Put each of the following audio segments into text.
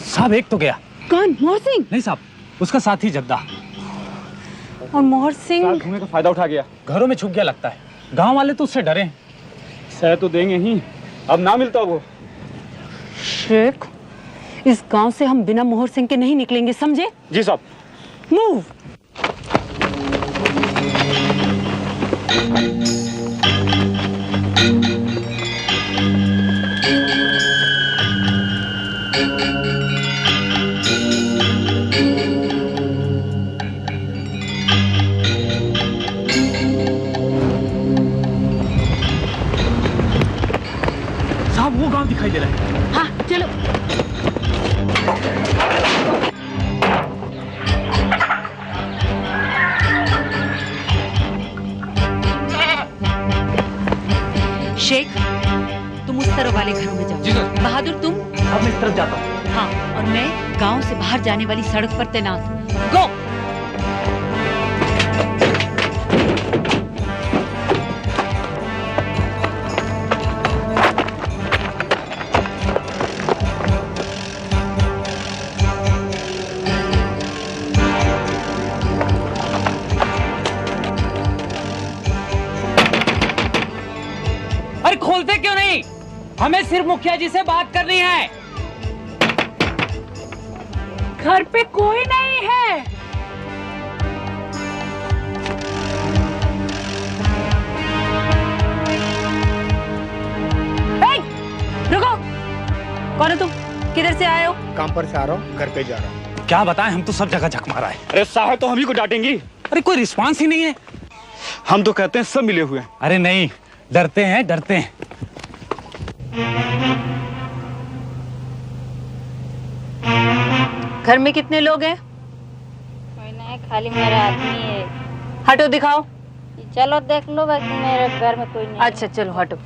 साहब एक तो गया। कौन? मोहर सिंह? नहीं साहब, उसका साथी जद्दा। और मोहर सिंह धुएं का फायदा उठा गया, घरों में छुप गया लगता है। गांव वाले तो उससे डरे। सह तो देंगे ही, अब ना मिलता वो। शेख, इस गांव से हम बिना मोहर सिंह के नहीं निकलेंगे, समझे? जी साहब। मूव। साहब वो गांव दिखाई दे रहा है। हाँ चलो। शेख, तुम उस तरफ वाले घरों में जाओ। जी सर। बहादुर तुम? अब मैं इस तरफ जाता हूँ। हाँ, और मैं गांव से बाहर जाने वाली सड़क पर तैनात। गो। अरे खोलते क्यों नहीं? हमें सिर्फ मुखिया जी से बात करनी है। घर पे कोई नहीं है। रुको, कौन है तुम? किधर से आए हो? काम पर से आ रहा हूँ, घर पे जा रहा हूँ। क्या बताएं, हम तो सब जगह झक मारा है। अरे साहब तो हम ही को डांटेंगी। अरे कोई रिस्पांस ही नहीं है। हम तो कहते हैं सब मिले हुए हैं। अरे नहीं, डरते हैं डरते हैं। घर में कितने लोग हैं? कोई नहीं, खाली मेरा आदमी है। हटो, दिखाओ। चलो देख लो, बाकी मेरे घर में कोई नहीं। अच्छा चलो हटो।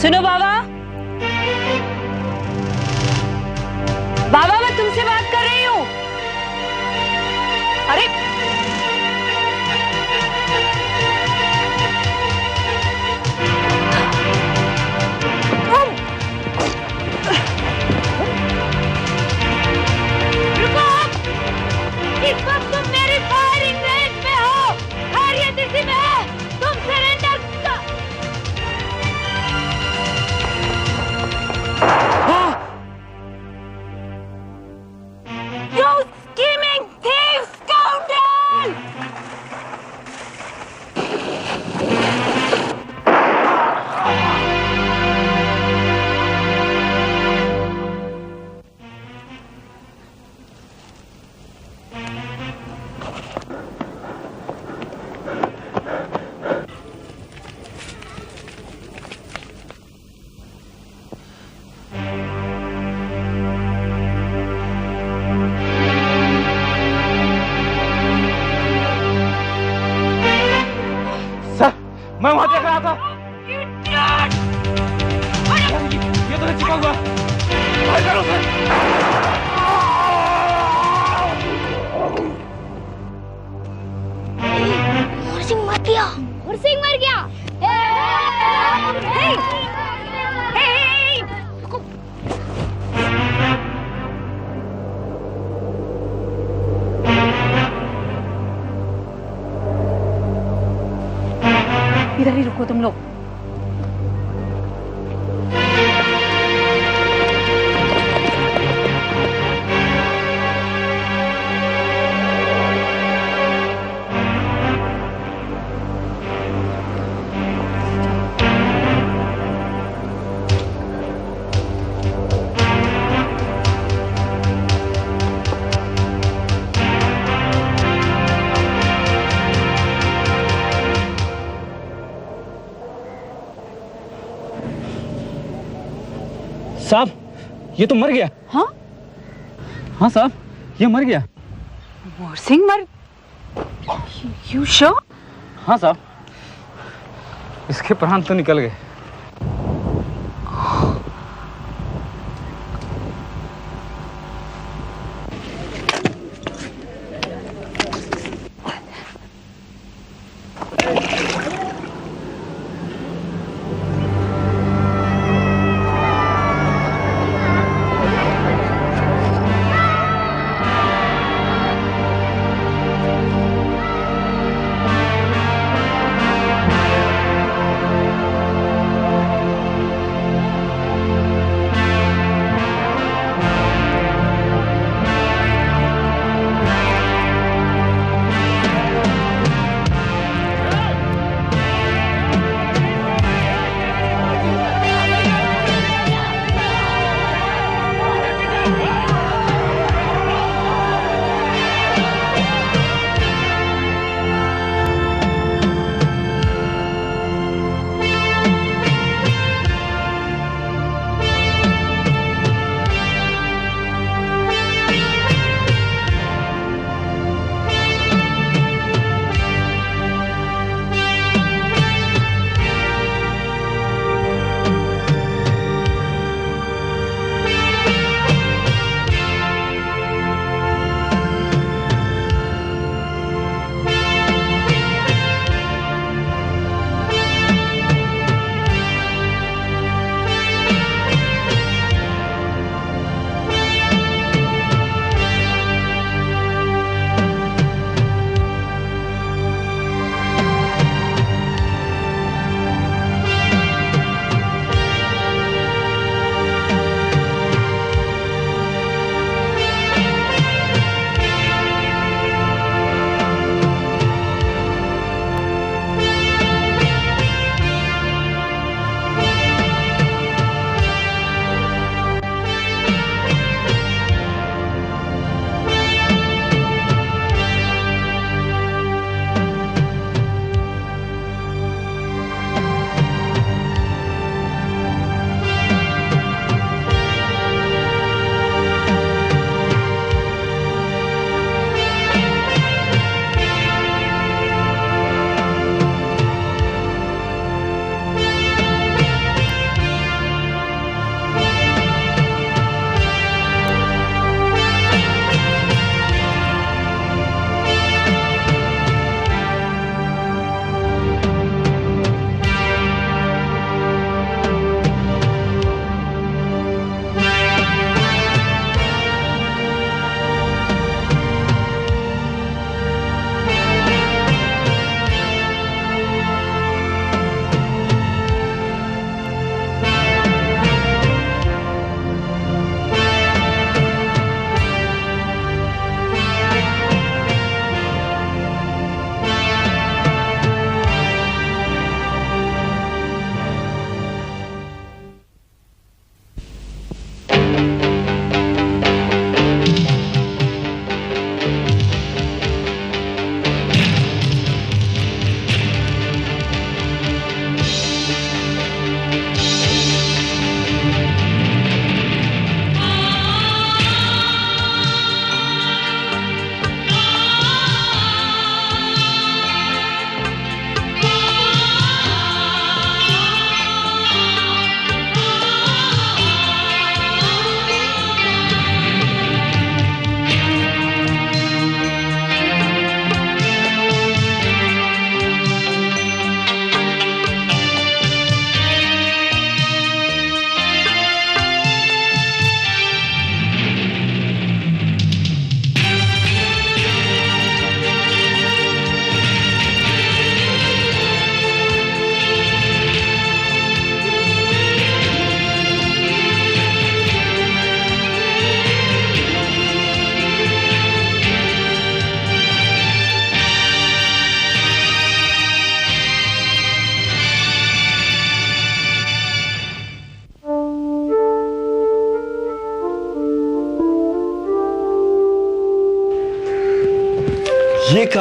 सुनो बाबा, बाबा मैं तुमसे बात कर रही हूँ। अरे रुको, इस वक्त तुम मेरी फायरिंग रेंज में हो। खैरियत इसी में है, तुम सरेंडर कर। You scheming thief, scoundrel! मैं वहां देख रहा था। ये तो है छिपा हुआ। भाई करो उसे। सिंह मर गया। सिंह मर गया। इधर ही रुको तुम लोग। साहब, ये तो मर गया। हाँ हाँ साहब, ये मर गया। मोहसिन मर? You sure? हाँ साहब, इसके प्राण तो निकल गए।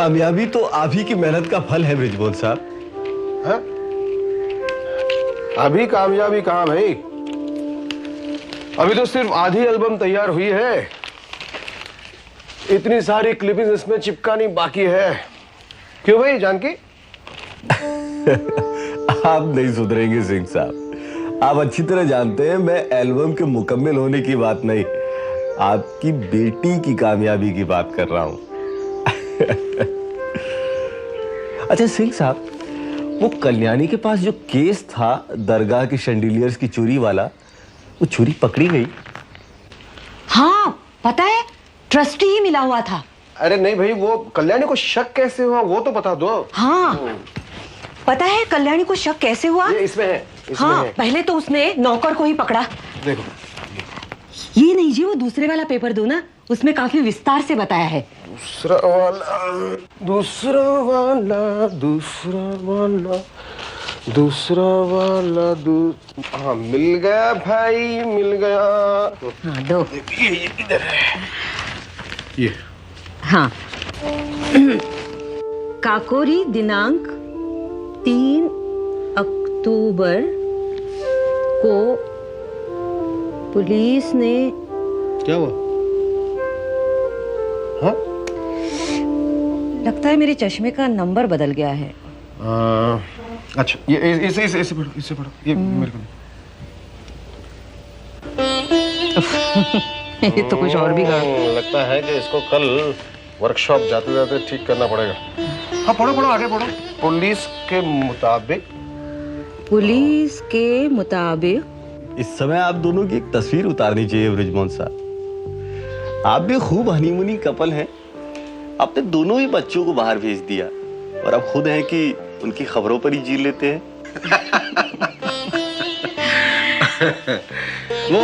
कामयाबी तो आप ही की मेहनत का फल है बृजमोहन साहब। हाँ? अभी कामयाबी कहाँ भाई, अभी तो सिर्फ आधी एल्बम तैयार हुई है, इतनी सारी क्लिपिंग इसमें चिपकानी बाकी है। क्यों भाई जानकी? आप नहीं सुधरेंगे सिंह साहब, आप अच्छी तरह जानते हैं मैं एल्बम के मुकम्मल होने की बात नहीं, आपकी बेटी की कामयाबी की बात कर रहा हूं। अच्छा सिंह साहब, वो कल्याणी के पास जो केस था दरगाह के शैंडिलियर्स की चोरी वाला, वो चोरी पकड़ी गई? हाँ पता है, ट्रस्टी ही मिला हुआ था। अरे नहीं भाई, वो कल्याणी को शक कैसे हुआ वो तो बता दो। हाँ पता है कल्याणी को शक कैसे हुआ? ये इसमें है, इसमें हाँ है। पहले तो उसने नौकर को ही पकड़ा। देखो ये नहीं जी, वो दूसरे वाला पेपर दो ना, उसमें काफी विस्तार से बताया है। दूसरा वाला, दूसरा वाला, दूसरा वाला, दूसरा वाला, हाँ मिल गया भाई, मिल गया। हाँ दो। ये इधर है, ये हाँ काकोरी दिनांक 3 अक्टूबर को पुलिस ने। क्या हुआ? हाँ? लगता है मेरे चश्मे का नंबर बदल गया है। अच्छा ये इसे पढ़ो, इसे पढ़ो, ये मेरे को। ये तो कुछ और भी लगता है कि इसको कल वर्कशॉप जाते जाते ठीक करना पड़ेगा। हाँ पढ़ो पढ़ो, आगे पढ़ो। पुलिस के मुताबिक इस समय आप दोनों की एक तस्वीर उतारनी चाहिए बृजमोहन साहब। आप भी खूब हनीमूनी कपल हैं, आपने दोनों ही बच्चों को बाहर भेज दिया और अब खुद हैं कि उनकी खबरों पर ही जी लेते हैं। वो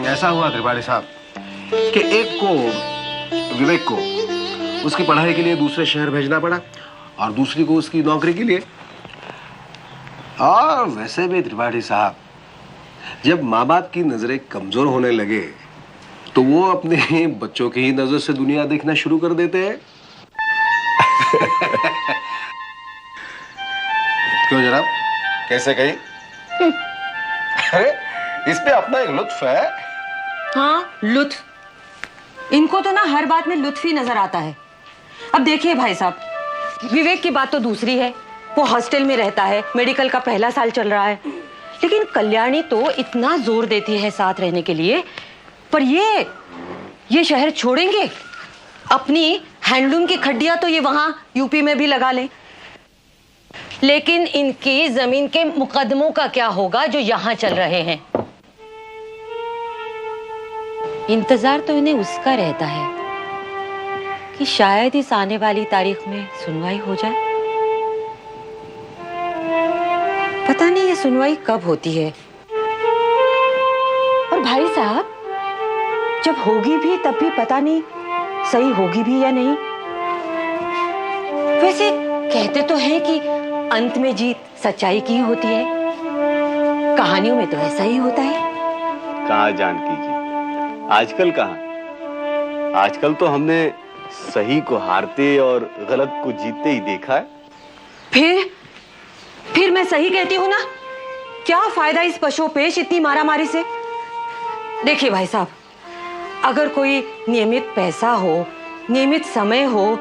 ऐसा हुआ त्रिपाठी साहब कि एक को, विवेक को, उसकी पढ़ाई के लिए दूसरे शहर भेजना पड़ा और दूसरी को उसकी नौकरी के लिए। और वैसे भी त्रिपाठी साहब, जब माँ बाप की नजरें कमजोर होने लगे तो वो अपने बच्चों की ही नजर से दुनिया देखना शुरू कर देते हैं। क्यों जनाब, कैसे कही? अरे इस पे अपना एक लुत्फ है। हाँ लुत्फ, इनको तो ना हर बात में लुत्फ ही नजर आता है। अब देखिए भाई साहब, विवेक की बात तो दूसरी है, वो हॉस्टल में रहता है, मेडिकल का पहला साल चल रहा है, लेकिन कल्याणी तो इतना जोर देती है साथ रहने के लिए, पर ये शहर छोड़ेंगे? अपनी हैंडलूम की खड्डियां तो ये वहां यूपी में भी लगा लें, लेकिन इनकी जमीन के मुकदमों का क्या होगा जो यहां चल रहे हैं? इंतजार तो इन्हें उसका रहता है कि शायद इस आने वाली तारीख में सुनवाई हो जाए। पता नहीं ये सुनवाई कब होती है। और भाई साहब, जब होगी भी तब भी पता नहीं सही होगी भी या नहीं। वैसे कहते तो हैं कि अंत में जीत सच्चाई की ही होती है, कहानियों में तो ऐसा ही होता है। कहाँ जानकी जी, आजकल कहाँ? आजकल तो हमने सही को हारते और गलत को जीतते ही देखा है। फिर मैं सही कहती हूँ ना, क्या फायदा इस पशुपेश इतनी मारामारी से? देखिए भाई साहब, अगर कोई नियमित पैसा हो, नियमित समय हो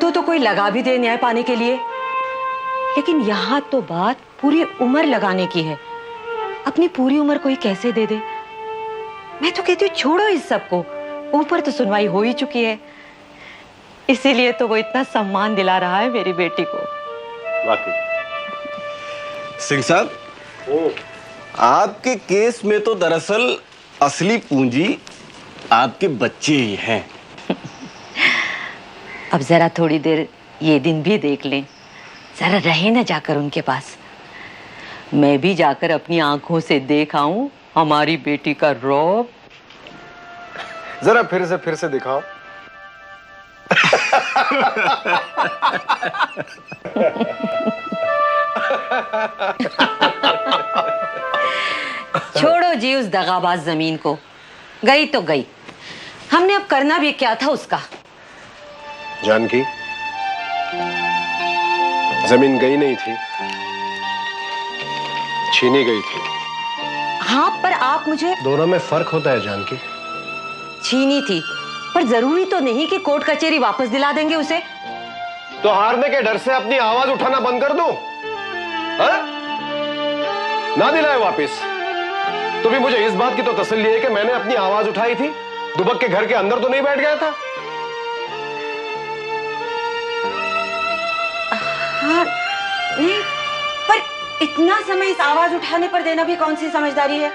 तो कोई लगा भी दे न्याय पाने के लिए, लेकिन यहाँ तो बात पूरी उम्र लगाने की है। अपनी पूरी उम्र कोई कैसे दे दे? मैं तो कहती हूँ छोड़ो इस सब को, ऊपर तो सुनवाई हो ही चुकी है, इसीलिए तो वो इतना सम्मान दिला रहा है मेरी बेटी को। वाकई सिंह साहब, आपके केस में तो दरअसल असली पूंजी आपके बच्चे ही हैं। अब जरा थोड़ी देर ये दिन भी देख लें, जरा रहे ना जाकर उनके पास। मैं भी जाकर अपनी आंखों से देख आऊं हमारी बेटी का रौब। जरा फिर से दिखाओ। छोड़ो जी उस दगाबाज जमीन को, गई तो गई, हमने अब करना भी क्या था उसका। जानकी, जमीन गई नहीं थी, छीनी गई थी। हाँ, पर आप मुझे दोनों में फर्क होता है जानकी। छीनी थी, पर जरूरी तो नहीं कि कोर्ट कचहरी वापस दिला देंगे उसे। तो हारने के डर से अपनी आवाज उठाना बंद कर दूं? हाँ? ना दिलाए वापस तो भी मुझे इस बात की तो तसल्ली है कि मैंने अपनी आवाज उठाई थी, दुबक के घर के अंदर तो नहीं बैठ गया था। हाँ, नहीं, पर इतना समय इस आवाज उठाने पर देना भी कौन सी समझदारी है?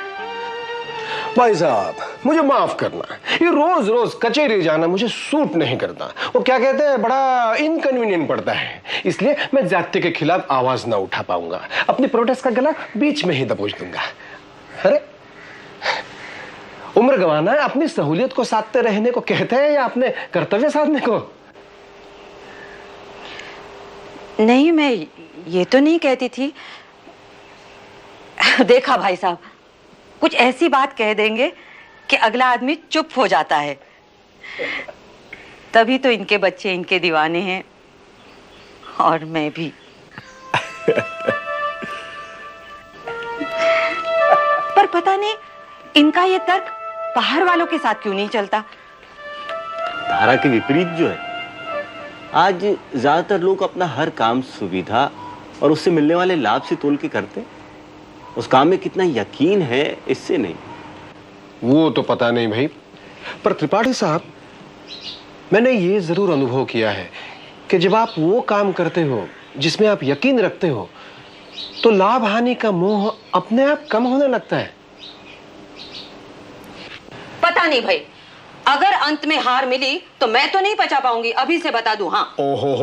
भाई साहब, मुझे माफ करना, ये रोज रोज कचहरी जाना मुझे सूट नहीं करता। वो क्या कहते हैं, बड़ा इनकन्वीनियंट पड़ता है, इसलिए मैं जाति के खिलाफ आवाज ना उठा पाऊंगा। अपनी प्रोटेस्ट का गला बीच में ही दबोच दूंगा। अरे उम्र गंवाना है अपनी सहूलियत को साधते रहने को कहते हैं या अपने कर्तव्य साधने को? नहीं, मैं ये तो नहीं कहती थी। देखा भाई साहब, कुछ ऐसी बात कह देंगे कि अगला आदमी चुप हो जाता है। तभी तो इनके बच्चे इनके दीवाने हैं, और मैं भी। पर पता नहीं इनका ये तर्क बाहर वालों के साथ क्यों नहीं चलता। धारा के विपरीत जो है, आज ज्यादातर लोग अपना हर काम सुविधा और उससे मिलने वाले लाभ से तोल के करते। उस काम में कितना यकीन है इससे नहीं। वो तो पता नहीं भाई, पर त्रिपाठी साहब, मैंने ये जरूर अनुभव किया है कि जब आप वो काम करते हो जिसमें आप यकीन रखते हो, तो लाभ हानि का मोह अपने आप कम होने लगता है। पता नहीं भाई, अगर अंत में हार मिली तो मैं तो नहीं बचा पाऊंगी, अभी से बता दूं। हाँ, ओहो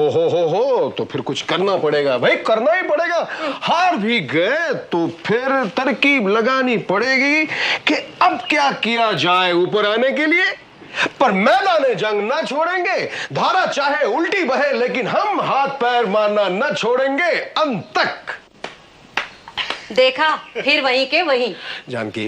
हो, तो फिर कुछ करना पड़ेगा भाई, करना ही पड़ेगा। हार भी गए तो फिर तरकीब लगानी पड़ेगी कि अब क्या किया जाए ऊपर आने के लिए। पर मैदान जंग ना छोड़ेंगे, धारा चाहे उल्टी बहे, लेकिन हम हाथ पैर मारना न छोड़ेंगे अंत तक। देखा, फिर वहीं के वहीं। जानकी,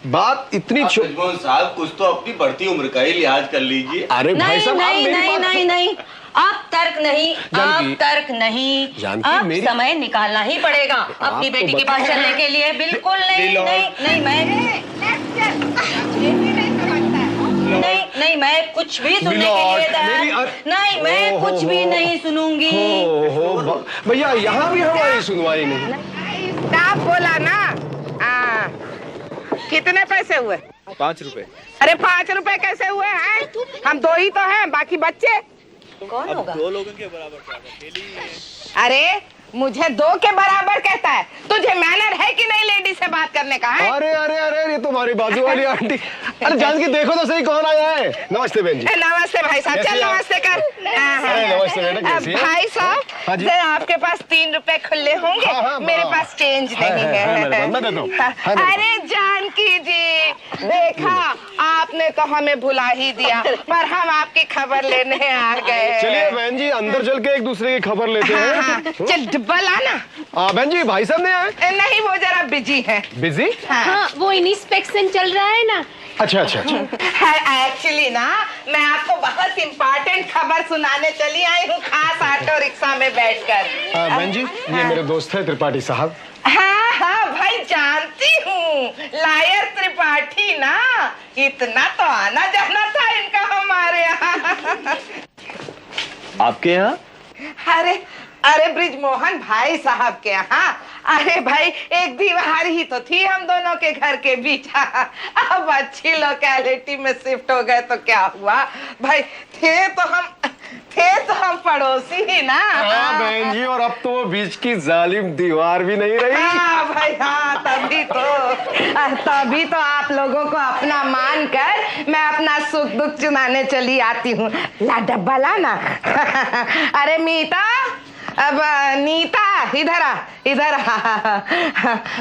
बात इतनी साहब, कुछ तो अपनी बढ़ती उम्र का ही लिहाज कर लीजिए। अरे भाई साहब, नहीं, अब तर्क नहीं, अब तर्क नहीं, अब समय निकालना ही पड़ेगा अपनी बेटी के पास चलने के लिए। बिल्कुल नहीं, मैं कुछ भी सुनने के लिए नहीं, मैं कुछ भी नहीं सुनूंगी। भैया, यहाँ भी हमारी सुनवाई नहीं। आप बोला ना। कितने पैसे हुए? 5 रुपए। अरे 5 रुपए कैसे हुए हैं? हम 2 ही तो हैं, बाकी बच्चे कौन होगा? 2 लोगों के बराबर। अरे मुझे 2 के बराबर कहता है, तुझे मैनर है कि नहीं लेडी से बात करने का है? अरे ये तुम्हारी बाजू वाली आंटी। अरे जानकी, देखो तो सही कौन आया है। नमस्ते बहन जी। नमस्ते भाई साहब, चल नमस्ते कर। नमस्ते बेटा, कैसी हैं? भाई साहब, जरा आपके पास 3 रुपए खुले होंगे? मेरे पास चेंज नहीं है। मैं देता हूं। अरे जानकी जी, देखा, आपने तो हमें भुला ही दिया, पर हम आपकी खबर लेने आ गए। चलिए बहन जी, अंदर चल के एक दूसरे की खबर लेते हैं। चल डब्बा लाना। बहन जी, भाई साहब नहीं आए? नहीं, वो जरा बिजी है। बिजी? हाँ, वो इंस्पेक्शन चल रहा है ना। अच्छा। एक्चुअली ना, मैं आपको बहुत इम्पोर्टेंट खबर सुनाने चली आई हूँ, खास ऑटो रिक्शा में बैठकर। बहन जी, ये मेरे दोस्त है त्रिपाठी साहब। हाँ भाई, जानती हूँ, लायर त्रिपाठी ना। इतना तो आना जाना था इनका हमारे यहाँ। आपके यहाँ? अरे ब्रिजमोहन भाई साहब के यहाँ। अरे भाई, एक दीवार ही तो थी हम दोनों के घर के बीच। अब अच्छी लोकेलिटी में शिफ्ट हो गए तो क्या हुआ भाई, थे तो हम पड़ोसी ही ना। हाँ बहन जी, और अब तो वो बीच की जालिम दीवार भी नहीं रही। हाँ भाई, हाँ, तभी तो आप लोगों को अपना मानकर मैं अपना सुख दुख चुनाने चली आती हूँ। ला डब्बा लाना। अरे मीता, अब नीता, इधर आ।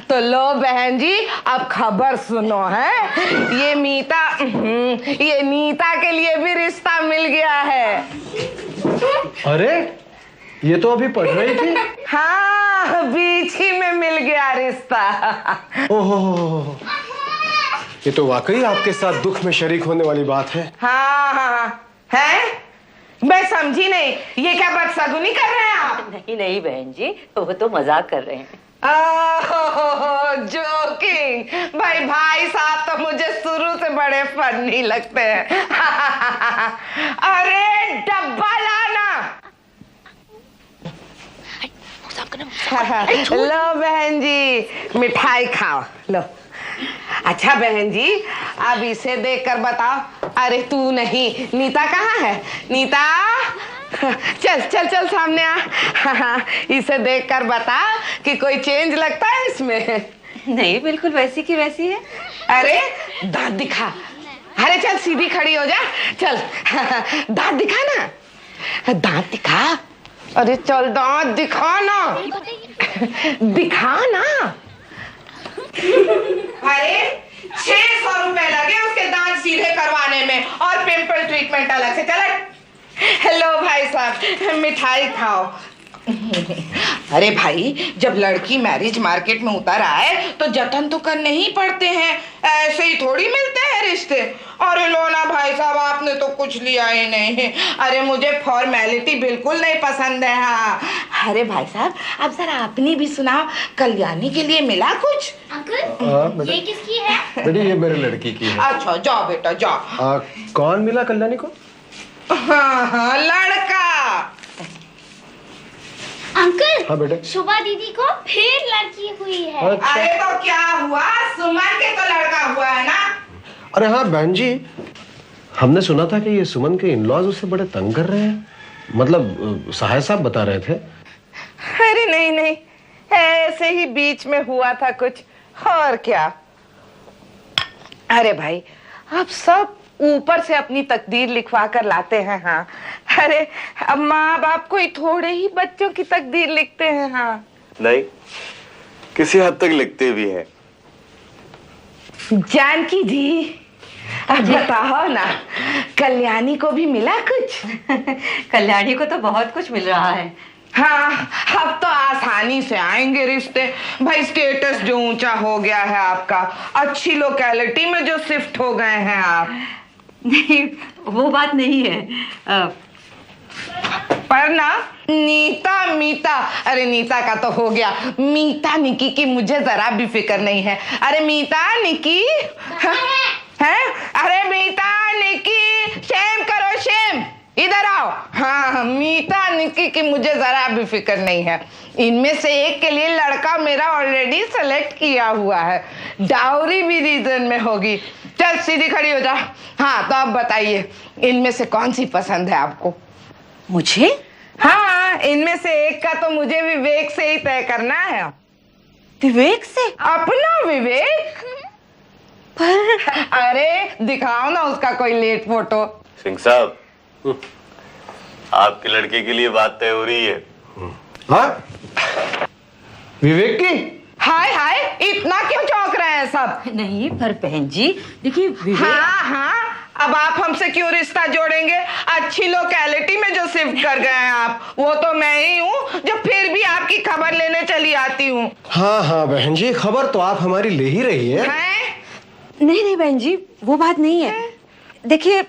तो लो बहन जी, अब खबर सुनो है। ये नीता के लिए भी रिश्ता मिल गया है। अरे, ये तो अभी पढ़ रही थी। हाँ, बीच ही में मिल गया रिश्ता। ओहो, ये तो वाकई आपके साथ दुख में शरीक होने वाली बात है। हाँ, है? मैं समझी नहीं, ये क्या बदसगुनी कर रहे हैं आप? नहीं नहीं बहन जी, वो तो मजाक कर रहे हैं। जोकिंग। भाई साहब तो मुझे शुरू से बड़े फनी लगते हैं। अरे डब्बा लाना। लो बहन जी, मिठाई खाओ, लो। अच्छा बहन जी, अब इसे देखकर बताओ। अरे तू नहीं, नीता कहाँ है? नीता, चल चल चल सामने आ। इसे देखकर बता कि कोई चेंज लगता है इसमें? नहीं, बिल्कुल वैसी की वैसी है। अरे दांत दिखा। अरे चल सीधी खड़ी हो जा, चल। दांत दिखा ना, दांत दिखा। अरे चल दांत दिखा ना, दिखा ना। अरे 600 रुपए लगे उसके दांत सीधे करवाने में और पिंपल ट्रीटमेंट अलग से। चल। हेलो भाई साहब, मिठाई खाओ। अरे भाई, जब लड़की मैरिज मार्केट में उतर आए तो जतन तो करने ही पड़ते हैं, ऐसे ही थोड़ी मिलते हैं रिश्ते। अरे लो ना भाई साहब, आपने तो कुछ लिया ही नहीं। अरे मुझे फॉर्मेलिटी बिल्कुल नहीं पसंद है। हाँ, अरे भाई साहब, अब जरा अपनी भी सुनाओ, कल्याणी के लिए मिला कुछ? अंकल, ये किसकी है? बेटी ये मेरे लड़की की है। अच्छा जाओ बेटा जाओ। कौन मिला कल्याणी को? हाँ, लड़का। अंकल, हाँ बेटे। शुभा दीदी को फिर लड़की हुई है। अच्छा। अरे तो क्या हुआ, सुमन के तो लड़का हुआ है ना। अरे हाँ बहन जी, हमने सुना था कि ये सुमन के इन-लॉज उसे बड़े तंग कर रहे हैं, मतलब सहाय साहब बता रहे थे। अरे नहीं नहीं, ऐसे ही बीच में हुआ था कुछ, और क्या। अरे भाई, आप सब ऊपर से अपनी तकदीर लिखवा कर लाते हैं। हाँ, अरे अब माँ बाप कोई थोड़े ही बच्चों की तकदीर लिखते हैं। हाँ नहीं, किसी हद तक लिखते भी हैं। जानकी जी, अब बताओ ना, कल्याणी को भी मिला कुछ? कल्याणी को तो बहुत कुछ मिल रहा है। हाँ, अब तो आसानी से आएंगे रिश्ते। भाई स्टेटस जो ऊंचा हो गया है आपका, अच्छी लोकेलिटी में जो शिफ्ट हो गए हैं आप। नहीं, वो बात नहीं है। पर ना नीता मीता, अरे नीता का तो हो गया, मीता निकी की मुझे जरा भी फिक्र नहीं है। अरे मीता निकी है? अरे मीता निकी, शेम करो शेम, इधर आओ। हाँ, मीता निकी की मुझे जरा भी फिक्र नहीं है। इनमें से एक के लिए लड़का मेरा ऑलरेडी सेलेक्ट किया हुआ है, डाउरी भी रीजन में होगी। चल सीधी खड़ी हो जा। हाँ तो अब बताइए, इनमें से कौन सी पसंद है आपको? मुझे? हाँ, इनमें से एक का तो मुझे विवेक से ही तय करना है। विवेक से? अपना विवेक? पर अरे दिखाओ ना उसका कोई लेट फोटो। सिंह साहब, आपके लड़के के लिए बात तय हो रही है। हाँ? विवेक की? हाय हाय, इतना क्यों चौंक रहे हैं सब? नहीं, पर बहन जी देखिए विवेक। हाँ हाँ, अब आप हमसे क्यों रिश्ता जोड़ेंगे? अच्छी लोकेलिटी में जो शिफ्ट कर गए हैं आप, वो तो मैं ही हूँ जो फिर भी आपकी खबर लेने चली आती हूँ। हाँ हाँ बहन जी, खबर तो आप हमारी ले ही रही है। नहीं नहीं बहन जी, वो बात नहीं है। देखिए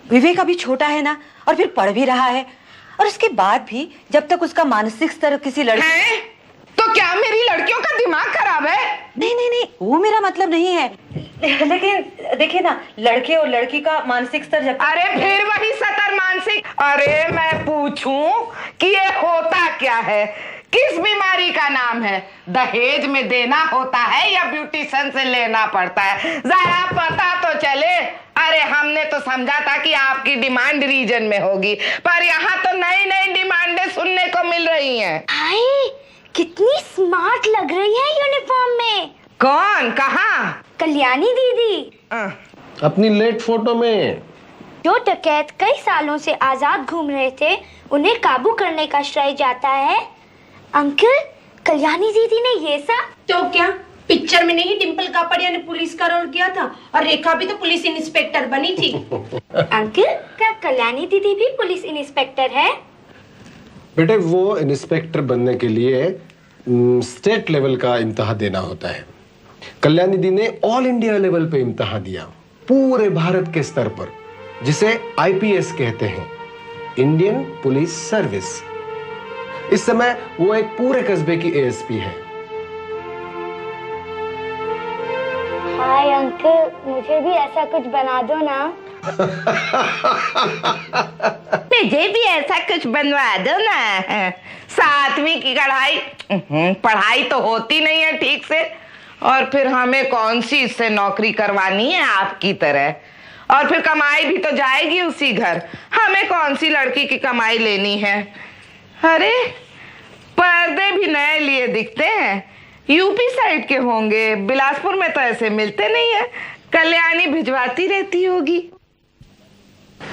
विवेक अभी छोटा है ना, और फिर पढ़ भी रहा है, और उसके बाद भी जब तक उसका मानसिक स्तर किसी लड़की। तो क्या मेरी लड़कियों का दिमाग खराब है? नहीं नहीं नहीं, वो मेरा मतलब नहीं है। लेकिन देखिए ना, लड़के और लड़की का मानसिक स्तर जब। अरे फिर वही सतर मानसिक। अरे मैं पूछूं कि ये होता क्या है, किस बीमारी का नाम है? दहेज में देना होता है या ब्यूटिशियन से लेना पड़ता है? जरा पता तो चले। अरे हमने तो समझा था कि आपकी डिमांड रीजन में होगी, पर यहाँ तो नई नई डिमांडें सुनने को मिल रही हैं। हाय, कितनी स्मार्ट लग रही है यूनिफॉर्म में। कौन? कहाँ? कल्याणी दीदी। अपनी लेट फोटो में। जो डकैत कई सालों से आजाद घूम रहे थे, उन्हें काबू करने का श्रेय जाता है। अंकल, कल्याणी दीदी ने ये सब। तो क्या पिक्चर में नहीं डिम्पल कापड़िया ने पुलिस का रोल किया था, और रेखा भी तो पुलिस इंस्पेक्टर बनी थी। अंकल, क्या कल्याणी दीदी भी पुलिस इंस्पेक्टर है? बेटे वो इंस्पेक्टर बनने के लिए स्टेट लेवल का इम्तिहान देना होता है। कल्याणी दी ने ऑल इंडिया लेवल पे इम्तिहान दिया, पूरे भारत के स्तर पर, जिसे आईपीएस कहते हैं। Indian police service. इस समय वो एक पूरे कस्बे की एएसपी है। हाय अंकल, मुझे भी ऐसा कुछ बना दो ना। मुझे भी ऐसा कुछ बनवा दो ना। 7वीं की पढ़ाई तो होती नहीं है ठीक से, और फिर हमें कौन सी इससे नौकरी करवानी है आपकी तरह, और फिर कमाई भी तो जाएगी उसी घर, हमें कौन सी लड़की की कमाई लेनी है। अरे पर्दे भी नए लिए दिखते हैं, यूपी साइड के होंगे, बिलासपुर में तो ऐसे मिलते नहीं है, कल्याणी भिजवाती रहती होगी।